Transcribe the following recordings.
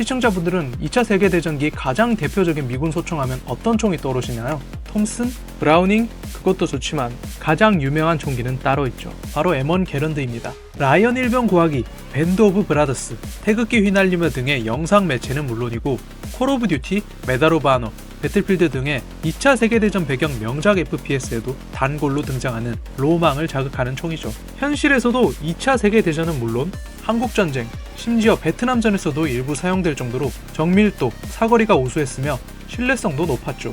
시청자분들은 2차 세계대전기 가장 대표적인 미군 소총하면 어떤 총이 떠오르시나요? 톰슨? 브라우닝? 그것도 좋지만 가장 유명한 총기는 따로 있죠. 바로 M1 게런드입니다. 라이언 일병 구하기, 밴드 오브 브라더스, 태극기 휘날리며 등의 영상 매체는 물론이고 콜 오브 듀티, 메달 오브 아너, 배틀필드 등의 2차 세계대전 배경 명작 FPS에도 단골로 등장하는 로망을 자극하는 총이죠. 현실에서도 2차 세계대전은 물론 한국전쟁, 심지어 베트남전에서도 일부 사용될 정도로 정밀도, 사거리가 우수했으며 신뢰성도 높았죠.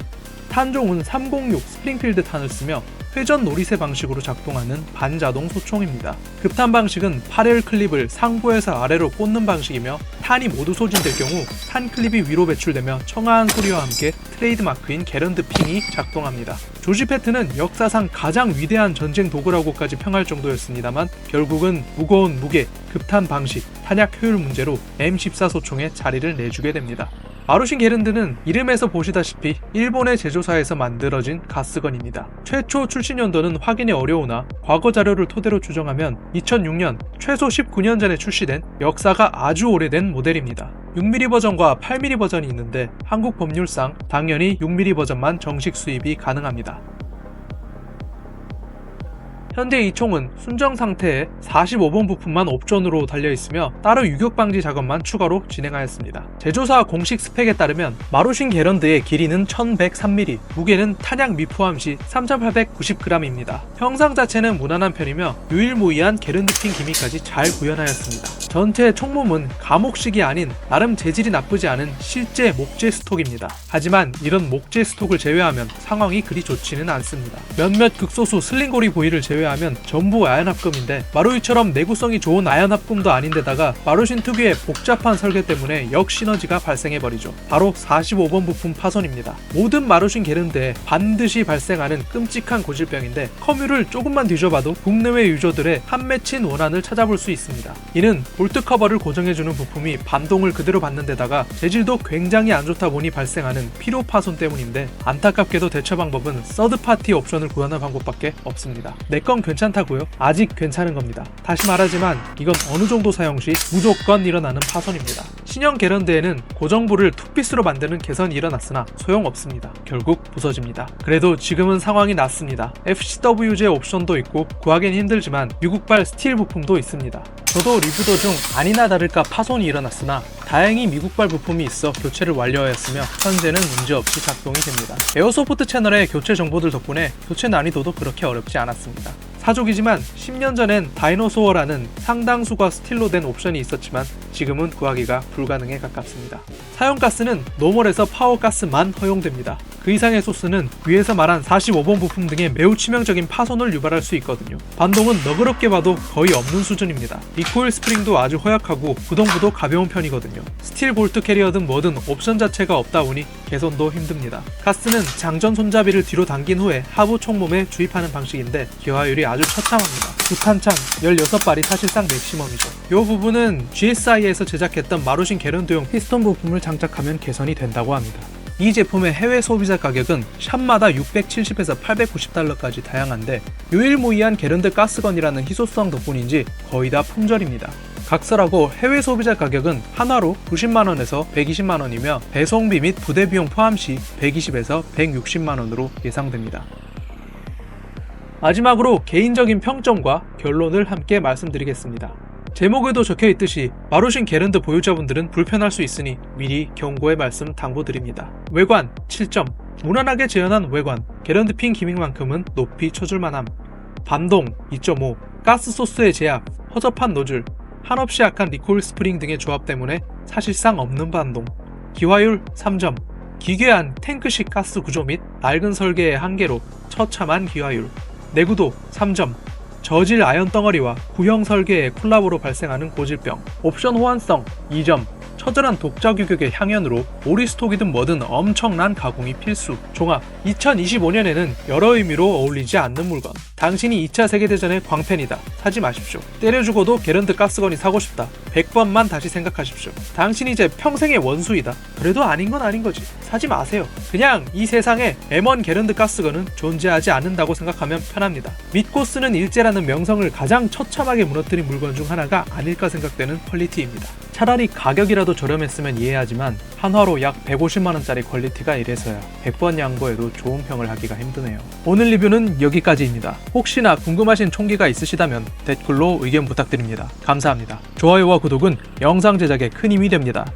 탄종은 306 스프링필드 탄을 쓰며 회전 노리쇠 방식으로 작동하는 반자동 소총입니다. 급탄 방식은 8열 클립을 상부에서 아래로 꽂는 방식이며 탄이 모두 소진될 경우 탄 클립이 위로 배출되며 청아한 소리와 함께 트레이드마크인 게런드 핑이 작동합니다. 조지 패트는 역사상 가장 위대한 전쟁 도구라고까지 평할 정도였습니다만 결국은 무거운 무게, 급탄 방식, 탄약 효율 문제로 M14 소총에 자리를 내주게 됩니다. 마루신 게른드는 이름에서 보시다시피 일본의 제조사에서 만들어진 가스건입니다. 최초 출시 연도는 확인이 어려우나 과거 자료를 토대로 추정하면 2006년 최소 19년 전에 출시된 역사가 아주 오래된 모델입니다. 6mm 버전과 8mm 버전이 있는데 한국 법률상 당연히 6mm 버전만 정식 수입이 가능합니다. 현재 이 총은 순정 상태에 45번 부품만 옵션으로 달려있으며 따로 유격 방지 작업만 추가로 진행하였습니다. 제조사 공식 스펙에 따르면 마루신 게런드의 길이는 1103mm, 무게는 탄약 미포함 시 3890g입니다. 형상 자체는 무난한 편이며 유일무이한 게른드핀 기미까지 잘 구현하였습니다. 전체 총몸은 감옥식이 아닌 나름 재질이 나쁘지 않은 실제 목재 스톡입니다. 하지만 이런 목재 스톡을 제외하면 상황이 그리 좋지는 않습니다. 몇몇 극소수 슬링고리 부위를 제외하면 전부 아연합금인데 마루이처럼 내구성이 좋은 아연합금도 아닌데다가 마루신 특유의 복잡한 설계 때문에 역시너지가 발생해버리죠. 바로 45번 부품 파손입니다. 모든 마루신 게른드에 반드시 발생하는 끔찍한 고질병인데 커뮤를 조금만 뒤져봐도 국내외 유저들의 한 맺힌 원한을 찾아볼 수 있습니다. 이는 볼트 커버를 고정해주는 부품이 반동을 그대로 받는 데다가 재질도 굉장히 안 좋다 보니 발생하는 피로 파손 때문인데 안타깝게도 대처 방법은 서드파티 옵션을 구하는 방법밖에 없습니다. 내 건 괜찮다고요? 아직 괜찮은 겁니다. 다시 말하지만 이건 어느 정도 사용 시 무조건 일어나는 파손입니다. 신형 게런드에는 고정부를 투피스로 만드는 개선이 일어났으나 소용없습니다. 결국 부서집니다. 그래도 지금은 상황이 낫습니다. FCW제 옵션도 있고 구하긴 힘들지만 미국발 스틸 부품도 있습니다. 저도 리뷰도 중 아니나 다를까 파손이 일어났으나 다행히 미국발 부품이 있어 교체를 완료하였으며 현재는 문제없이 작동이 됩니다. 에어소프트 채널의 교체 정보들 덕분에 교체 난이도도 그렇게 어렵지 않았습니다. 사족이지만 10년 전엔 다이노소어라는 상당수가 스틸로 된 옵션이 있었지만 지금은 구하기가 불가능에 가깝습니다. 사용가스는 노멀에서 파워가스만 허용됩니다. 그 이상의 소스는 위에서 말한 45번 부품 등의 매우 치명적인 파손을 유발할 수 있거든요. 반동은 너그럽게 봐도 거의 없는 수준입니다. 리코일 스프링도 아주 허약하고 구동부도 가벼운 편이거든요. 스틸 볼트 캐리어든 뭐든 옵션 자체가 없다 보니 개선도 힘듭니다. 가스는 장전 손잡이를 뒤로 당긴 후에 하부 총몸에 주입하는 방식인데 기화율이 아주 처참합니다. 두탄창 16발이 사실상 맥시멈이죠. 이 부분은 GSI에서 제작했던 마루신 게런드용 피스톤 부품을 장착하면 개선이 된다고 합니다. 이 제품의 해외 소비자 가격은 샵마다 670에서 890달러까지 다양한데 유일무이한 게런드 가스건이라는 희소성 덕분인지 거의 다 품절입니다. 각설하고 해외 소비자 가격은 한화로 90만원에서 120만원이며 배송비 및 부대 비용 포함 시 120에서 160만원으로 예상됩니다. 마지막으로 개인적인 평점과 결론을 함께 말씀드리겠습니다. 제목에도 적혀있듯이 마루신 게른드 보유자분들은 불편할 수 있으니 미리 경고의 말씀 당부드립니다. 외관 7점, 무난하게 재현한 외관, 게른드 핀 기믹만큼은 높이 쳐줄만함. 반동 2.5, 가스 소스의 제약, 허접한 노즐, 한없이 약한 리콜 스프링 등의 조합 때문에 사실상 없는 반동. 기화율 3점, 기괴한 탱크식 가스 구조 및 낡은 설계의 한계로 처참한 기화율. 내구도 3점, 저질 아연 덩어리와 구형 설계의 콜라보로 발생하는 고질병. 옵션 호환성 2점, 처절한 독자 규격의 향연으로 오리스톡이든 뭐든 엄청난 가공이 필수. 종합 2025년에는 여러 의미로 어울리지 않는 물건. 당신이 2차 세계대전의 광팬이다. 사지 마십시오. 때려 죽어도 게런드 가스건이 사고 싶다. 100번만 다시 생각하십시오. 당신이 이제 평생의 원수이다. 그래도 아닌 건 아닌 거지. 사지 마세요. 그냥 이 세상에 M1 게런드 가스건은 존재하지 않는다고 생각하면 편합니다. 믿고 쓰는 일제라는 명성을 가장 처참하게 무너뜨린 물건 중 하나가 아닐까 생각되는 퀄리티입니다. 차라리 가격이라도 저렴했으면 이해하지만 한화로 약 150만원짜리 퀄리티가 이래서야 100번 양보해도 좋은 평을 하기가 힘드네요. 오늘 리뷰는 여기까지입니다. 혹시나 궁금하신 총기가 있으시다면 댓글로 의견 부탁드립니다. 감사합니다. 좋아요와 구독은 영상 제작에 큰 힘이 됩니다.